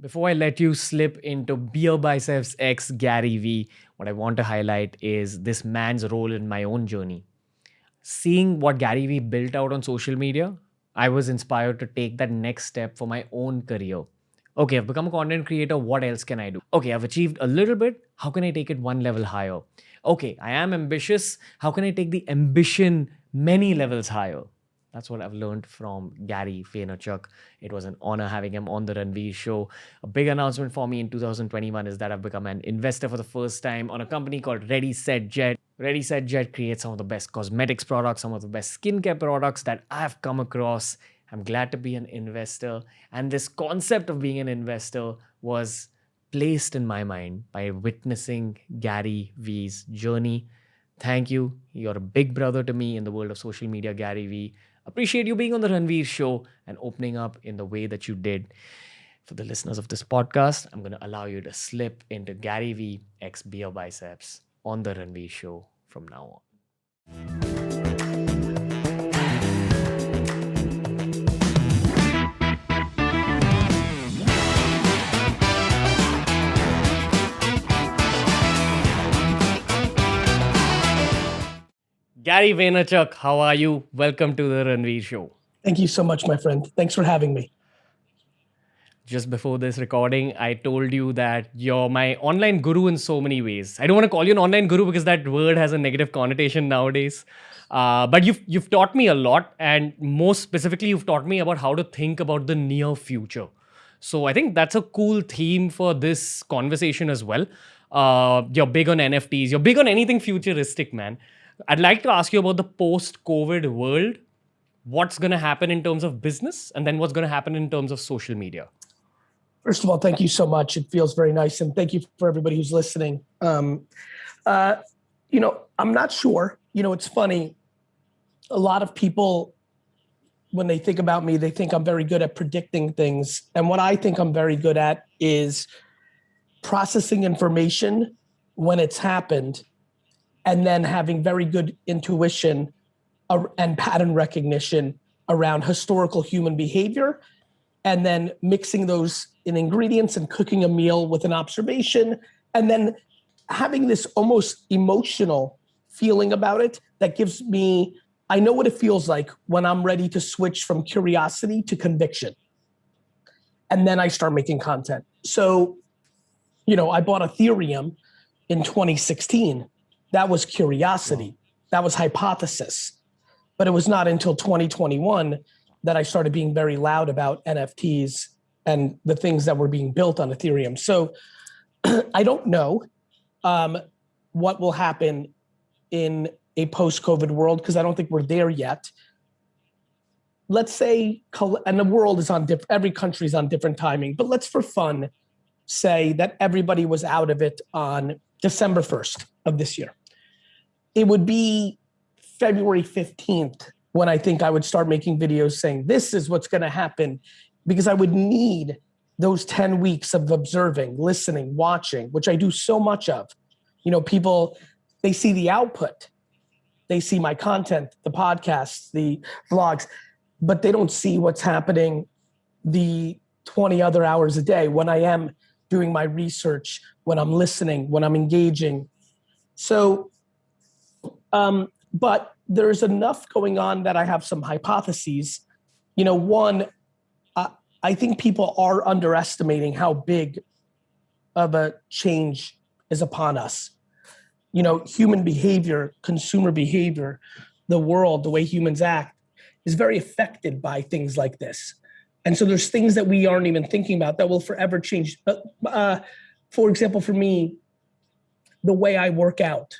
Before I let you slip into Beer Biceps X Gary V, what I want to highlight is this man's role in my own journey. Seeing what Gary Vee built out on social media, I was inspired to take that next step for my own career. Okay, I've become a content creator. What else can I do? Okay, I've achieved a little bit. How can I take it one level higher? Okay, I am ambitious. How can I take the ambition many levels higher? That's what I've learned from Gary Vaynerchuk. It was an honor having him on the Ranveer show. A big announcement for me in 2021 is that I've become an investor for the first time on a company called Ready Set Jet. Ready Set Jet creates some of the best cosmetics products, some of the best skincare products that I've come across. I'm glad to be an investor. And this concept of being an investor was placed in my mind by witnessing Gary Vee's journey. Thank you. You're a big brother to me in the world of social media, Gary Vee. Appreciate you being on the Ranveer show and opening up in the way that you did. For the listeners of this podcast, I'm going to allow you to slip into Gary Vee X Beer Biceps on the Ranveer show from now on. Gary Vaynerchuk, how are you? Welcome to the Ranveer show. Thank you so much, my friend. Thanks for having me. Just before this recording, I told you that you're my online guru in so many ways. I don't want to call you an online guru because that word has a negative connotation nowadays. But you've taught me a lot, and most specifically, you've taught me about how to think about the near future. So I think that's a cool theme for this conversation as well. You're big on NFTs. You're big on anything futuristic, man. I'd like to ask you about the post-COVID world. What's going to happen in terms of business, and then what's going to happen in terms of social media? First of all, thank you so much. It feels very nice. And thank you for everybody who's listening. I'm not sure. It's funny. A lot of people, when they think about me, they think I'm very good at predicting things. And what I think I'm very good at is processing information when it's happened and then having very good intuition and pattern recognition around historical human behavior, and then mixing those in ingredients and cooking a meal with an observation, and then having this almost emotional feeling about it that gives me, I know what it feels like when I'm ready to switch from curiosity to conviction. And then I start making content. So, I bought Ethereum in 2016. That was curiosity. That was hypothesis. But it was not until 2021 that I started being very loud about NFTs and the things that were being built on Ethereum. So I don't know what will happen in a post-COVID world, because I don't think we're there yet. Let's say, and the world is on every country's on different timing, but let's for fun say that everybody was out of it on December 1st of this year. It would be February 15th when I think I would start making videos saying this is what's going to happen, because I would need those 10 weeks of observing, listening, watching, which I do so much of. People, they see the output. They see my content, the podcasts, the vlogs, but they don't see what's happening the 20 other hours a day when I am doing my research, when I'm listening, when I'm engaging. So, but there's enough going on that I have some hypotheses. One, I think people are underestimating how big of a change is upon us. Human behavior, consumer behavior, the world, the way humans act is very affected by things like this. And so there's things that we aren't even thinking about that will forever change. For example, for me, the way I work out,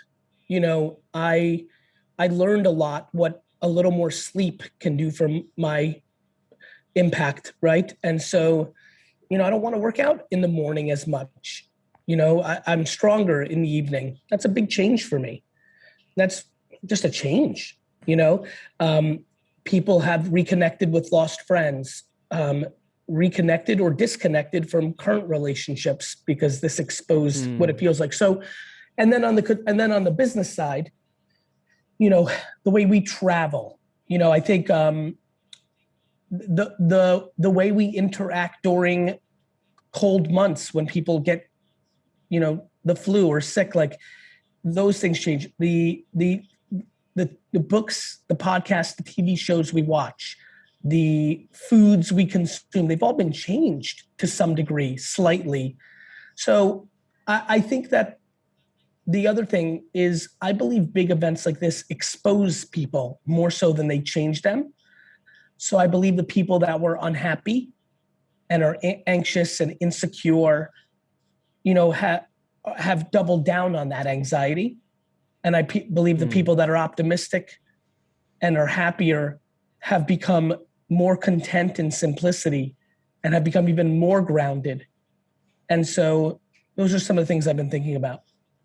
I learned a lot what a little more sleep can do for my impact, right? And so, I don't want to work out in the morning as much. I'm stronger in the evening. That's a big change for me. That's just a change, people have reconnected with lost friends, reconnected or disconnected from current relationships because this exposed what it feels like. So, and then on the business side, the way we travel, I think the way we interact during cold months when people get, the flu or sick, like those things change. The books, the podcasts, the TV shows we watch, the foods we consume, they've all been changed to some degree, slightly. So I think that the other thing is I believe big events like this expose people more so than they change them. So I believe the people that were unhappy and are anxious and insecure, have doubled down on that anxiety. And I believe the people that are optimistic and are happier have become more content in simplicity and have become even more grounded. And so those are some of the things I've been thinking about.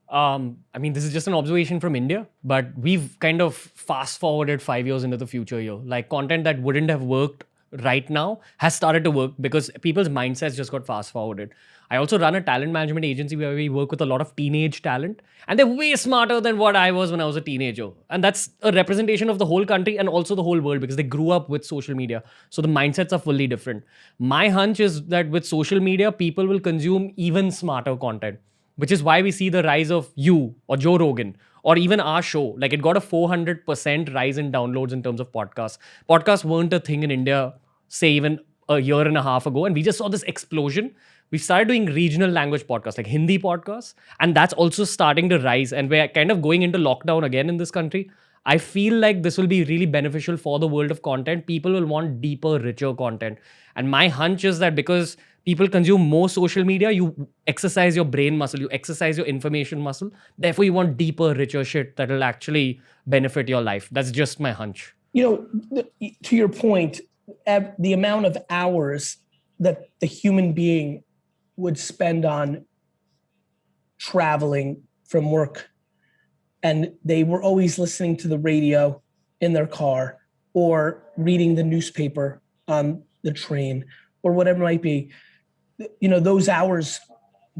I mean, this is just an observation from India, but we've kind of fast forwarded 5 years into the future here. Like content that wouldn't have worked right now has started to work because people's mindsets just got fast forwarded. I also run a talent management agency where we work with a lot of teenage talent, and they're way smarter than what I was when I was a teenager. And that's a representation of the whole country and also the whole world because they grew up with social media. So the mindsets are fully different. My hunch is that with social media, people will consume even smarter content, which is why we see the rise of you or Joe Rogan or even our show. Like it got a 400% rise in downloads in terms of podcasts. Podcasts weren't a thing in India, say even a year and a half ago. And we just saw this explosion. We started doing regional language podcasts, like Hindi podcasts. And that's also starting to rise. And we're kind of going into lockdown again in this country. I feel like this will be really beneficial for the world of content. People will want deeper, richer content. And my hunch is that because people consume more social media, you exercise your brain muscle, you exercise your information muscle. Therefore, you want deeper, richer shit that will actually benefit your life. That's just my hunch. To your point, the amount of hours that the human being would spend on traveling from work, and they were always listening to the radio in their car or reading the newspaper on the train or whatever it might be, those hours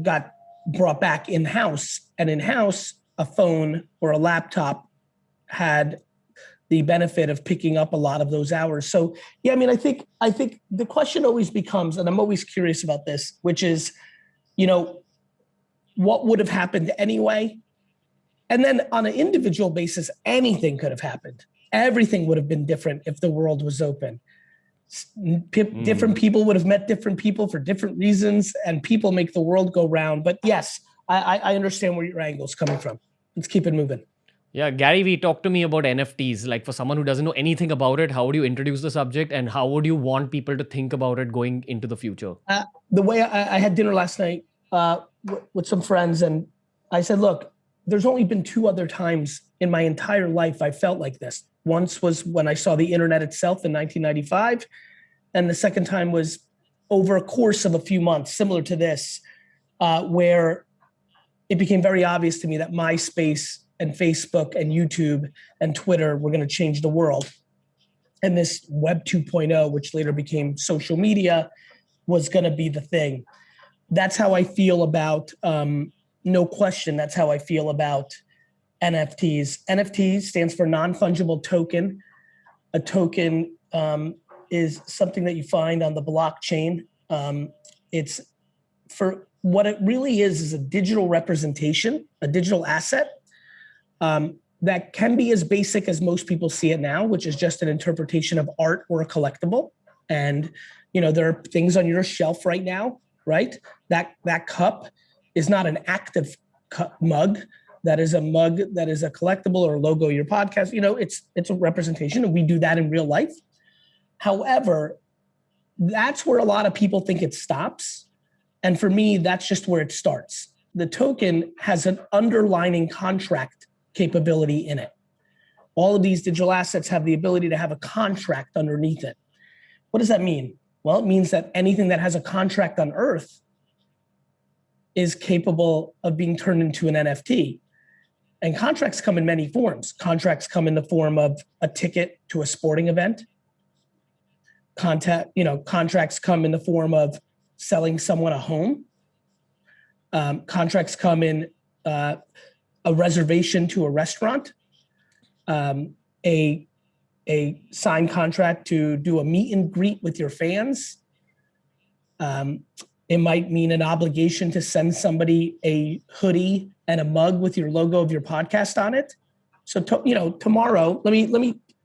got brought back in-house, and in-house, a phone or a laptop had the benefit of picking up a lot of those hours. So, yeah, I mean, I think the question always becomes, and I'm always curious about this, which is, what would have happened anyway? And then on an individual basis, anything could have happened. Everything would have been different if the world was open. Different people would have met different people for different reasons, and people make the world go round. But yes, I understand where your angle is coming from. Let's keep it moving. Yeah, Gary Vee, talk to me about NFTs. Like for someone who doesn't know anything about it, how would you introduce the subject and how would you want people to think about it going into the future? The way I had dinner last night with some friends, and I said, look, there's only been 2 other times in my entire life I felt like this. Once was when I saw the internet itself in 1995. And the second time was over a course of a few months, similar to this, where it became very obvious to me that MySpace and Facebook and YouTube and Twitter were going to change the world. And this Web 2.0, which later became social media, was going to be the thing. That's how I feel about, no question, that's how I feel about NFTs. NFT stands for non-fungible token. A token is something that you find on the blockchain. It's for what it really is a digital representation, a digital asset that can be as basic as most people see it now, which is just an interpretation of art or a collectible. And there are things on your shelf right now, right? That cup is not an active mug. That is a mug that is a collectible or a logo of your podcast. It's a representation, and we do that in real life. However, that's where a lot of people think it stops. And for me, that's just where it starts. The token has an underlining contract capability in it. All of these digital assets have the ability to have a contract underneath it. What does that mean? Well, it means that anything that has a contract on Earth is capable of being turned into an NFT. And contracts come in many forms. Contracts come in the form of a ticket to a sporting event. Contracts come in the form of selling someone a home. Contracts come in a reservation to a restaurant, a signed contract to do a meet and greet with your fans, It might mean an obligation to send somebody a hoodie and a mug with your logo of your podcast on it. So, tomorrow,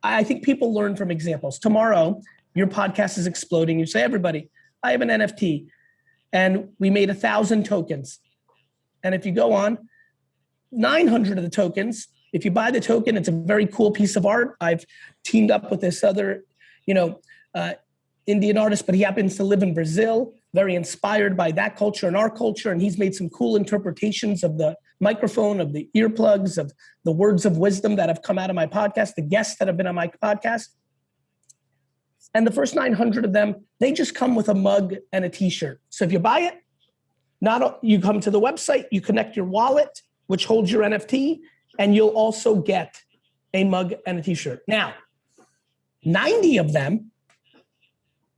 I think people learn from examples. Tomorrow, your podcast is exploding. You say, everybody, I have an NFT and we made 1,000 tokens. And if you go on, 900 of the tokens, if you buy the token, it's a very cool piece of art. I've teamed up with this other, Indian artist, but he happens to live in Brazil, very inspired by that culture and our culture. And he's made some cool interpretations of the microphone, of the earplugs, of the words of wisdom that have come out of my podcast, the guests that have been on my podcast. And the first 900 of them, they just come with a mug and a t-shirt. So if you buy it, you come to the website, you connect your wallet, which holds your NFT, and you'll also get a mug and a t-shirt. Now, 90 of them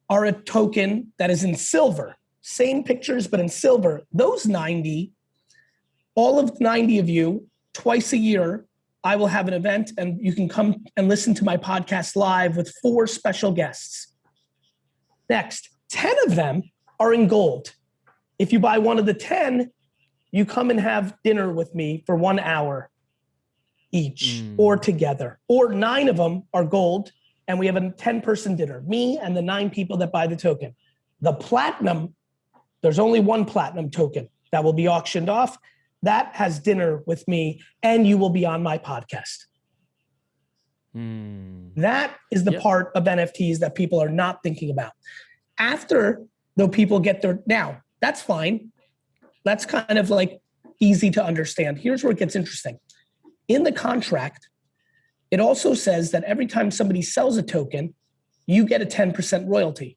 are a token that is in silver. Same pictures, but in silver. Those 90, all of 90 of you, twice a year, I will have an event and you can come and listen to my podcast live with 4 special guests. Next, 10 of them are in gold. If you buy one of the 10, you come and have dinner with me for 1 hour each or together. Or 9 of them are gold and we have a 10-person dinner, me and the 9 people that buy the token. The platinum, there's only 1 platinum token that will be auctioned off. That has dinner with me and you will be on my podcast. That is the part of NFTs that people are not thinking about. After, though, people get now, that's fine. That's kind of like easy to understand. Here's where it gets interesting. In the contract, it also says that every time somebody sells a token, you get a 10% royalty.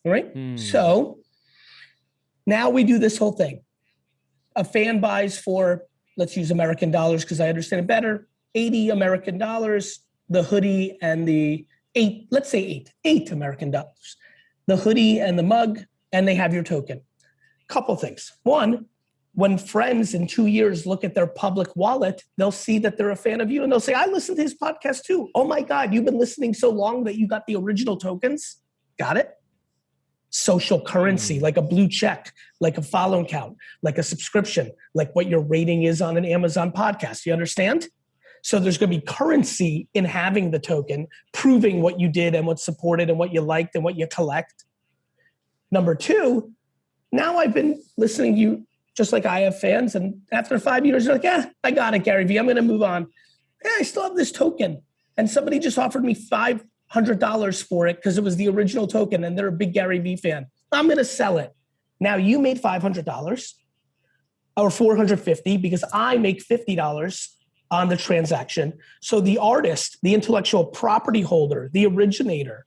All right? So now we do this whole thing. A fan buys for, let's use American dollars because I understand it better, 80 American dollars, the hoodie and the 8 American dollars, the hoodie and the mug, and they have your token. Couple things. One, when friends in 2 years look at their public wallet, they'll see that they're a fan of you and they'll say, I listened to his podcast too. Oh my God, you've been listening so long that you got the original tokens. Got it? Social currency, like a blue check, like a follow count, like a subscription, like what your rating is on an Amazon podcast. You understand? So there's going to be currency in having the token, proving what you did and what's supported and what you liked and what you collect. Number 2, now I've been listening to you just like I have fans. And after 5 years, you're like, I got it, Gary Vee. I'm going to move on. I still have this token. And somebody just offered me $500 for it because it was the original token and they're a big Gary Vee fan. I'm going to sell it. Now you made $500 or $450 because I make $50 on the transaction. So the artist, the intellectual property holder, the originator,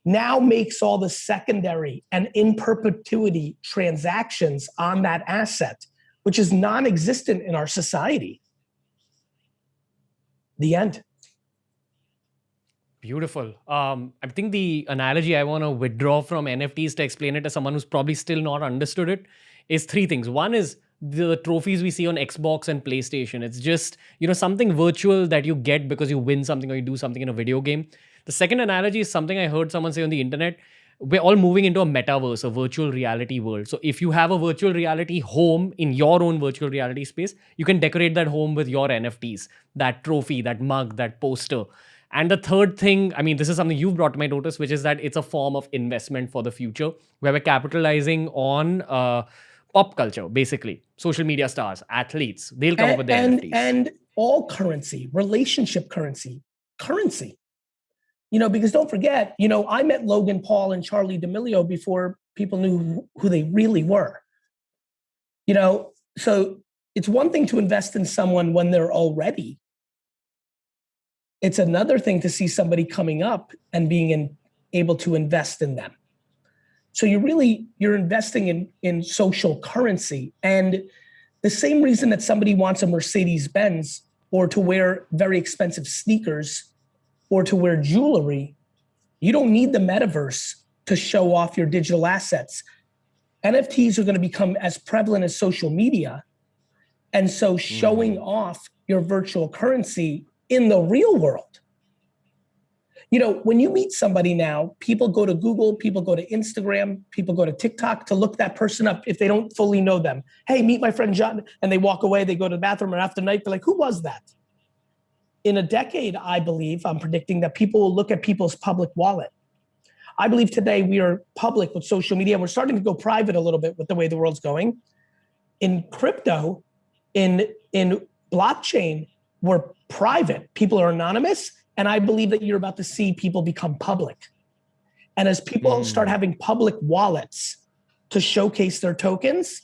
now makes all the secondary and in perpetuity transactions on that asset, which is non-existent in our society. The end. Beautiful. I think the analogy I want to withdraw from NFTs to explain it to someone who's probably still not understood it is 3 things. One is the trophies we see on Xbox and PlayStation. It's just, something virtual that you get because you win something or you do something in a video game. The second analogy is something I heard someone say on the internet. We're all moving into a metaverse, a virtual reality world. So if you have a virtual reality home in your own virtual reality space, you can decorate that home with your NFTs, that trophy, that mug, that poster. And the third thing, this is something you've brought to my notice, which is that it's a form of investment for the future, where we're capitalizing on pop culture, basically. Social media stars, athletes, they'll come up with their NFTs. And all currency, relationship currency. Because don't forget, I met Logan Paul and Charli D'Amelio before people knew who they really were. So it's one thing to invest in someone when they're already. It's another thing to see somebody coming up and being able to invest in them. So you're investing in social currency. And the same reason that somebody wants a Mercedes-Benz or to wear very expensive sneakers or to wear jewelry, you don't need the metaverse to show off your digital assets. NFTs are going to become as prevalent as social media. And so showing off your virtual currency in the real world. When you meet somebody now, people go to Google, people go to Instagram, people go to TikTok to look that person up if they don't fully know them. Hey, meet my friend John. And they walk away, they go to the bathroom, and after night, they're like, who was that? In a decade, I believe, I'm predicting that people will look at people's public wallet. I believe today we are public with social media. We're starting to go private a little bit with the way the world's going. In crypto, in blockchain, we're private. People are anonymous. And I believe that you're about to see people become public. And as people start having public wallets to showcase their tokens,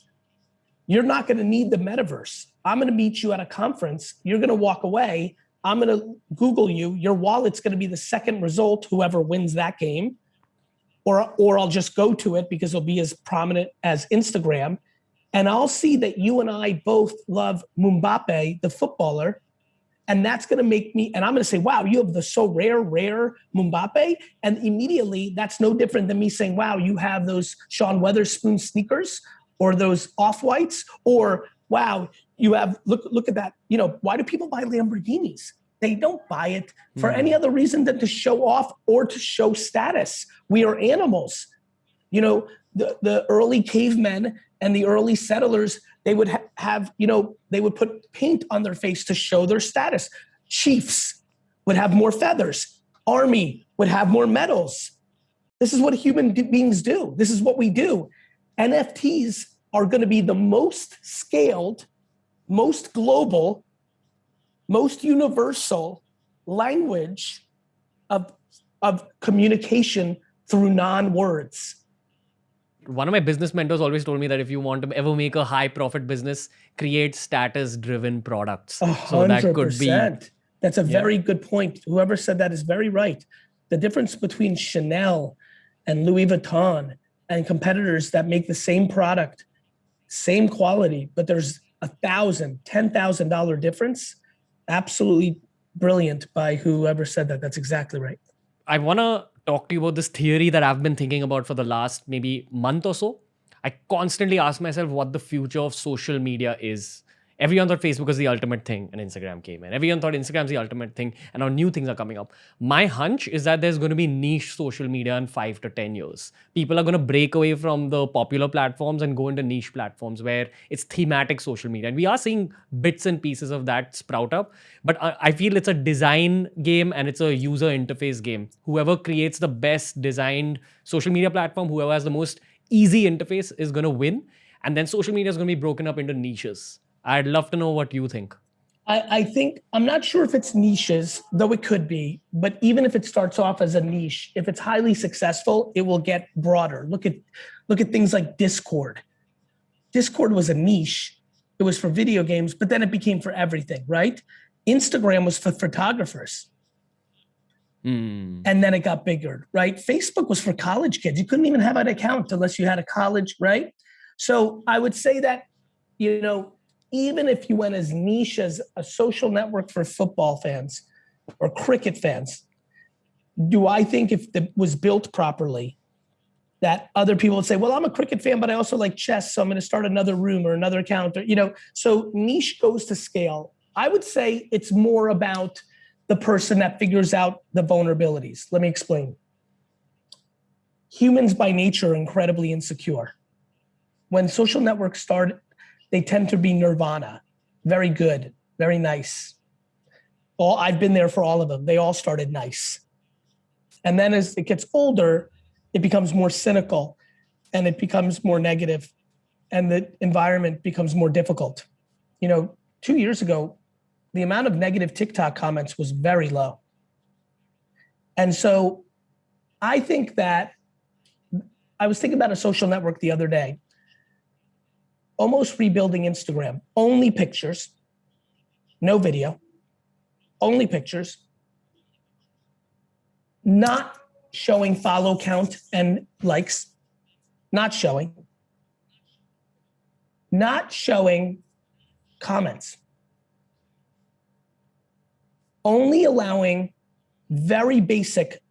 you're not going to need the metaverse. I'm going to meet you at a conference. You're going to walk away. I'm going to Google you. Your wallet's going to be the second result, whoever wins that game. Or I'll just go to it because it'll be as prominent as Instagram. And I'll see that you and I both love Mbappe, the footballer. And that's going to make me, and I'm going to say, wow, you have the so rare Mbappe. And immediately that's no different than me saying, wow, you have those Sean Weatherspoon sneakers or those Off-Whites, or wow, you have, look at that. Why do people buy Lamborghinis? They don't buy it for any other reason than to show off or to show status. We are animals. The early cavemen and the early settlers, they would have, they would put paint on their face to show their status. Chiefs would have more feathers. Army would have more medals. This is what human beings do. This is what we do. NFTs are going to be the most scaled, most global, most universal language of communication through non-words. One of my business mentors always told me that if you want to ever make a high profit business, create status driven products. 100%. So that could be. That's a very good point. Whoever said that is very right. The difference between Chanel and Louis Vuitton and competitors that make the same product, same quality, but there's $1,000, $10,000 difference. Absolutely brilliant by whoever said that. That's exactly right. I want to talk to you about this theory that I've been thinking about for the last maybe month or so. I constantly ask myself what the future of social media is. Everyone thought Facebook was the ultimate thing and Instagram came in. Everyone thought Instagram's the ultimate thing and now new things are coming up. My hunch is that there's going to be niche social media in 5 to 10 years. People are going to break away from the popular platforms and go into niche platforms where it's thematic social media. And we are seeing bits and pieces of that sprout up. But I feel it's a design game and it's a user interface game. Whoever creates the best designed social media platform, whoever has the most easy interface is going to win. And then social media is going to be broken up into niches. I'd love to know what you think. I think, I'm not sure if it's niches, though it could be, but even if it starts off as a niche, if it's highly successful, it will get broader. Look at things like Discord. Discord was a niche. It was for video games, but then it became for everything, right? Instagram was for photographers. And then it got bigger, right? Facebook was for college kids. You couldn't even have an account unless you had a college, right? So I would say that, even if you went as niche as a social network for football fans or cricket fans, do I think if it was built properly, that other people would say, well, I'm a cricket fan, but I also like chess, so I'm going to start another room or another account. So niche goes to scale. I would say it's more about the person that figures out the vulnerabilities. Let me explain. Humans by nature are incredibly insecure. When social networks start, they tend to be nirvana, very good, very nice. I've been there for all of them. They all started nice. And then as it gets older, it becomes more cynical and it becomes more negative and the environment becomes more difficult. 2 years ago, the amount of negative TikTok comments was very low. And so I think that I was thinking about a social network the other day, almost rebuilding Instagram, only pictures, no video, only pictures, not showing follow count and likes, not showing comments, only allowing very basic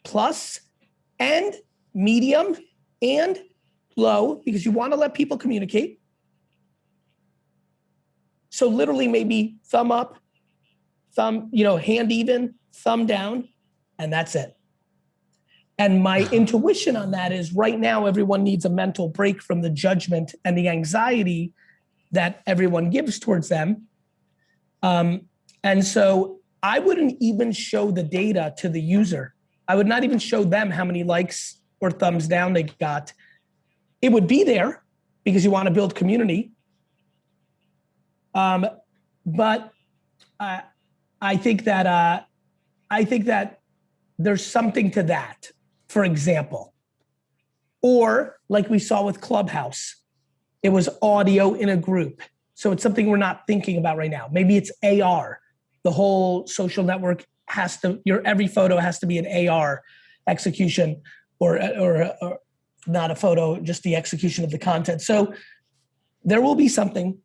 plus and medium and low, because you want to let people communicate. So literally maybe thumb up, hand even, thumb down, and that's it. And my intuition on that is right now, everyone needs a mental break from the judgment and the anxiety that everyone gives towards them. And so I wouldn't even show the data to the user. I would not even show them how many likes or thumbs down they got. It would be there because you want to build community. But I think that there's something to that, for example. Or like we saw with Clubhouse, it was audio in a group. So it's something we're not thinking about right now. Maybe it's AR. The whole social network every photo has to be an AR execution or not a photo, just the execution of the content. So there will be something.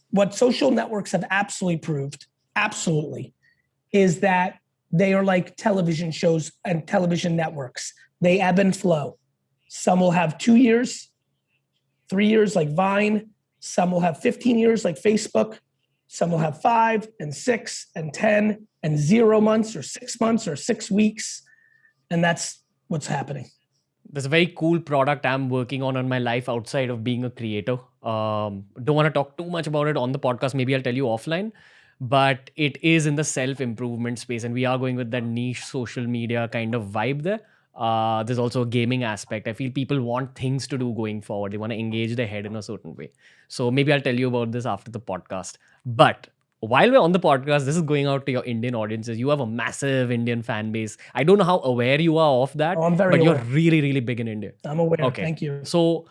What social networks have absolutely proved, is that they are like television shows and television networks. They ebb and flow. Some will have 2 years, 3 years like Vine. Some will have 15 years like Facebook. Some will have 5 and 6 and 10 and 0 months or 6 months or 6 weeks. And that's what's happening. There's a very cool product I'm working on my life outside of being a creator. Don't want to talk too much about it on the podcast. Maybe I'll tell you offline. But it is in the self-improvement space. And we are going with that niche social media kind of vibe there. There's also a gaming aspect. I feel people want things to do going forward. They want to engage their head in a certain way. So maybe I'll tell you about this after the podcast. But while we're on the podcast, this is going out to your Indian audiences. You have a massive Indian fan base. I don't know how aware you are of that, I'm very but aware. You're really, really big in India. I'm aware. Okay. Thank you. So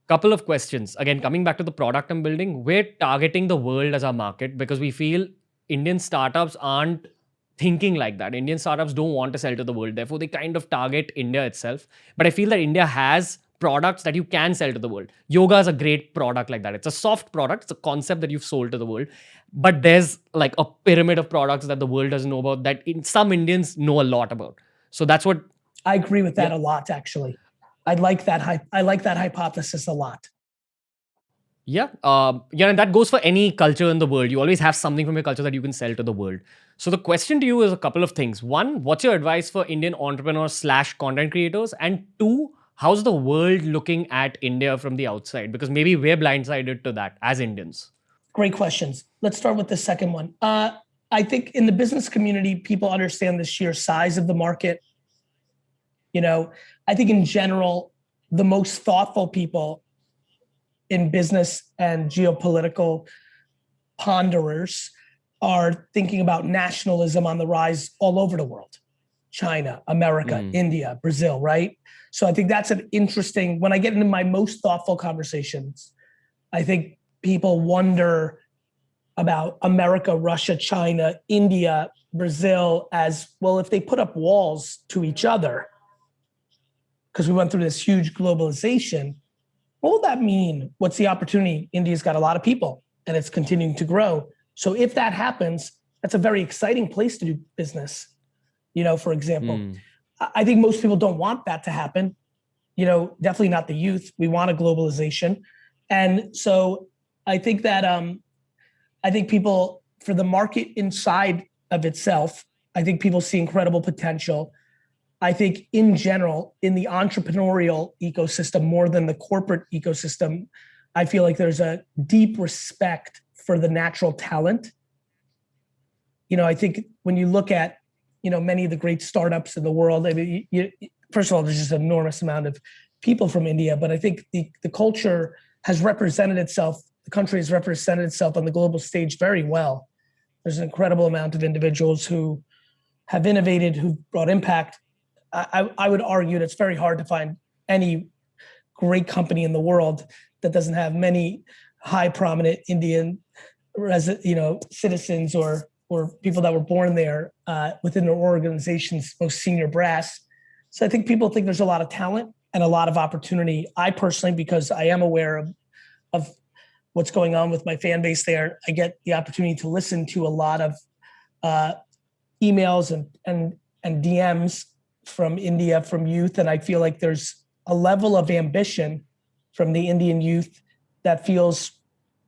couple of questions. Again, coming back to the product I'm building, we're targeting the world as our market because we feel Indian startups aren't thinking like that. Indian startups don't want to sell to the world. Therefore, they kind of target India itself. But I feel that India has products that you can sell to the world. Yoga is a great product like that. It's a soft product. It's a concept that you've sold to the world. But there's like a pyramid of products that the world doesn't know about that some Indians know a lot about. So that's what... I agree with that a lot, actually. I like that hypothesis a lot. Yeah. And that goes for any culture in the world. You always have something from your culture that you can sell to the world. So the question to you is a couple of things. One, what's your advice for Indian entrepreneurs / content creators? And two, how's the world looking at India from the outside? Because maybe we're blindsided to that as Indians. Great questions. Let's start with the second one. I think in the business community, people understand the sheer size of the market. I think in general, the most thoughtful people in business and geopolitical ponderers are thinking about nationalism on the rise all over the world. China, America, India, Brazil, right? So I think that's an interesting, when I get into my most thoughtful conversations, I think people wonder about America, Russia, China, India, Brazil as, well, if they put up walls to each other, because we went through this huge globalization, what will that mean? What's the opportunity? India's got a lot of people and it's continuing to grow. So if that happens, that's a very exciting place to do business. For example, I think most people don't want that to happen. Definitely not the youth. We want a globalization. And so I think that, I think people, for the market inside of itself, I think people see incredible potential. I think in general, in the entrepreneurial ecosystem, more than the corporate ecosystem, I feel like there's a deep respect for the natural talent. I think when you look at, many of the great startups in the world, I mean, first of all, there's just an enormous amount of people from India, but I think the culture has represented itself, the country has represented itself on the global stage very well. There's an incredible amount of individuals who have innovated, who've brought impact. I would argue that it's very hard to find any great company in the world that doesn't have many high prominent Indian citizens or people that were born there within their organization's most senior brass. So I think people think there's a lot of talent and a lot of opportunity. I personally, because I am aware of what's going on with my fan base there, I get the opportunity to listen to a lot of emails and DMs from India, from youth. And I feel like there's a level of ambition from the Indian youth that feels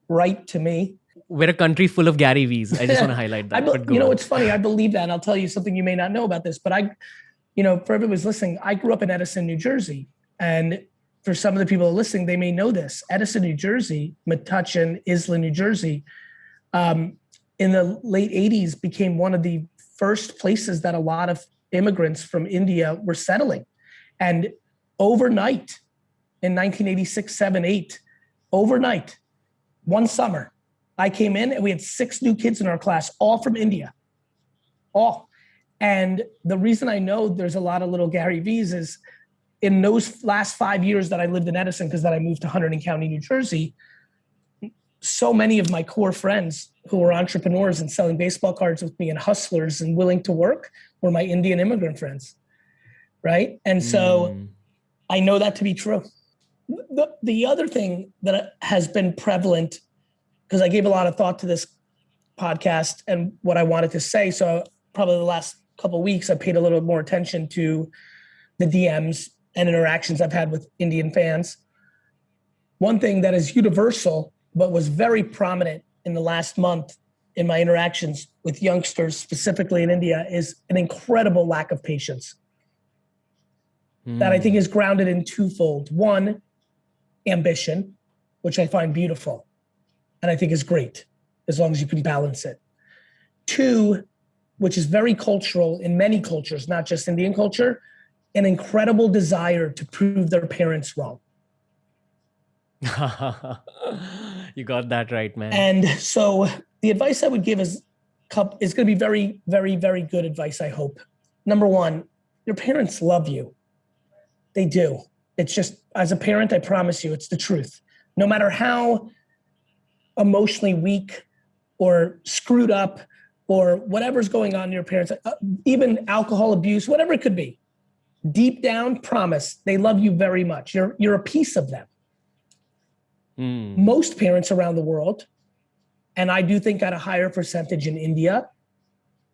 right to me. we're a country full of Gary V's. I just want to highlight that. But go on. It's funny. I believe that. And I'll tell you something you may not know about this, but for everyone who's listening, I grew up in Edison, New Jersey. And for some of the people listening, they may know this. Edison, New Jersey, Metuchen, Isla, New Jersey, in the late 80s became one of the first places that a lot of immigrants from India were settling. And overnight, in 1986, 7, 8, overnight, one summer, I came in and we had 6 new kids in our class, all from India, all. And the reason I know there's a lot of little Gary V's is in those last 5 years that I lived in Edison, because then I moved to Hunterdon County, New Jersey, so many of my core friends who were entrepreneurs and selling baseball cards with me and hustlers and willing to work were my Indian immigrant friends, right? And so I know that to be true. The other thing that has been prevalent, because I gave a lot of thought to this podcast and what I wanted to say, so probably the last couple of weeks, I paid a little more attention to the DMs and interactions I've had with Indian fans. One thing that is universal, but was very prominent in the last month in my interactions with youngsters, specifically in India, is an incredible lack of patience that I think is grounded in twofold. One, ambition, which I find beautiful and I think is great as long as you can balance it. Two, which is very cultural in many cultures, not just Indian culture, an incredible desire to prove their parents wrong. You got that right, man. And so the advice I would give is going to be very, very, very good advice, I hope. Number one, your parents love you. They do. It's just, as a parent, I promise you, it's the truth. No matter how emotionally weak or screwed up or whatever's going on in your parents, even alcohol abuse, whatever it could be, deep down, promise, they love you very much. You're a piece of them. Most parents around the world, and I do think at a higher percentage in India,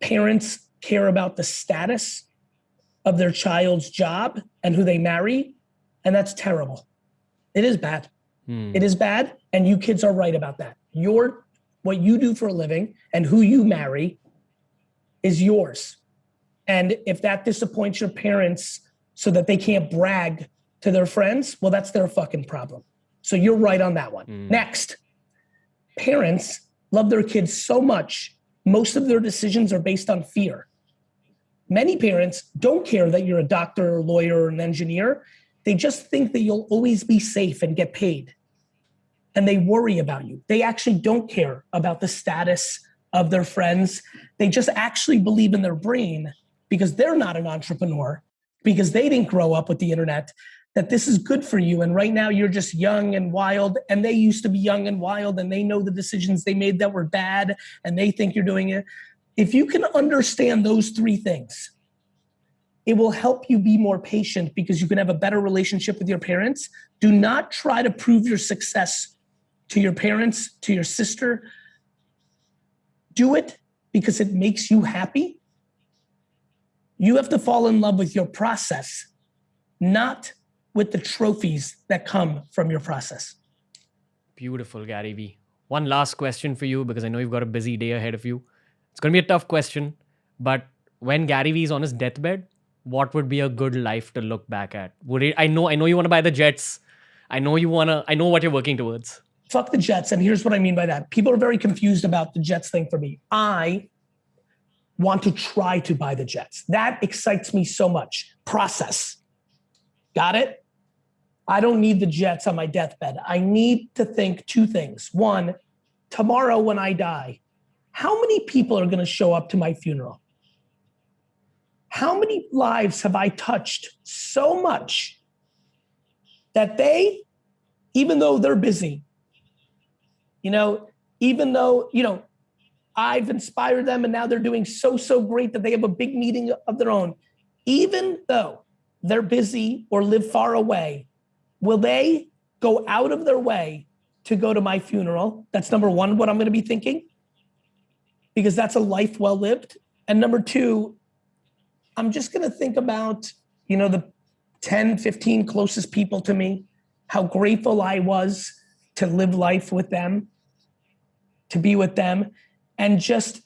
parents care about the status of their child's job and who they marry, and that's terrible. It is bad. It is bad, and you kids are right about that. What you do for a living and who you marry is yours. And if that disappoints your parents so that they can't brag to their friends, well, that's their fucking problem. So you're right on that one. Next, parents love their kids so much, most of their decisions are based on fear. Many parents don't care that you're a doctor or lawyer or an engineer. They just think that you'll always be safe and get paid. And they worry about you. They actually don't care about the status of their friends. They just actually believe in their brain, because they're not an entrepreneur, because they didn't grow up with the internet, that this is good for you. And right now you're just young and wild, and they used to be young and wild, and they know the decisions they made that were bad, and they think you're doing it. If you can understand those 3 things, it will help you be more patient, because you can have a better relationship with your parents. Do not try to prove your success to your parents, to your sister. Do it because it makes you happy. You have to fall in love with your process, not with the trophies that come from your process. Beautiful, Gary V. One last question for you, because I know you've got a busy day ahead of you. It's going to be a tough question, but when Gary V is on his deathbed, what would be a good life to look back at? I know you want to buy the jets. I know what you're working towards. Fuck the jets. And here's what I mean by that. People are very confused about the jets thing for me. I want to try to buy the jets. That excites me so much. Process. Got it? I don't need the jets on my deathbed. I need to think 2 things. One, tomorrow when I die, how many people are going to show up to my funeral? How many lives have I touched so much that they, even though they're busy, even though, I've inspired them and now they're doing so great that they have a big meeting of their own, even though they're busy or live far away, will they go out of their way to go to my funeral? That's number one, what I'm going to be thinking, because that's a life well lived. And number 2, I'm just going to think about, the 10, 15 closest people to me, how grateful I was to live life with them, to be with them and just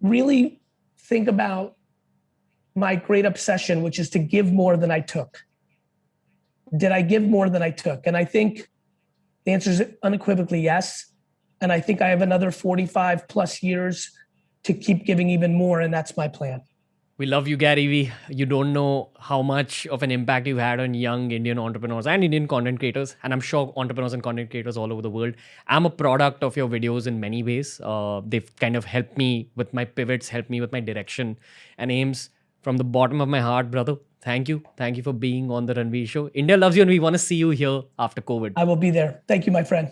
really think about my great obsession, which is to give more than I took. Did I give more than I took? And I think the answer is unequivocally yes. And I think I have another 45 plus years to keep giving even more. And that's my plan. We love you, Gary Vee. You don't know how much of an impact you've had on young Indian entrepreneurs and Indian content creators, and I'm sure entrepreneurs and content creators all over the world. I'm a product of your videos in many ways. They've kind of helped me with my pivots, helped me with my direction and aims. From the bottom of my heart, brother, thank you. Thank you for being on the Ranveer Show. India loves you, and we want to see you here after COVID. I will be there. Thank you, my friend.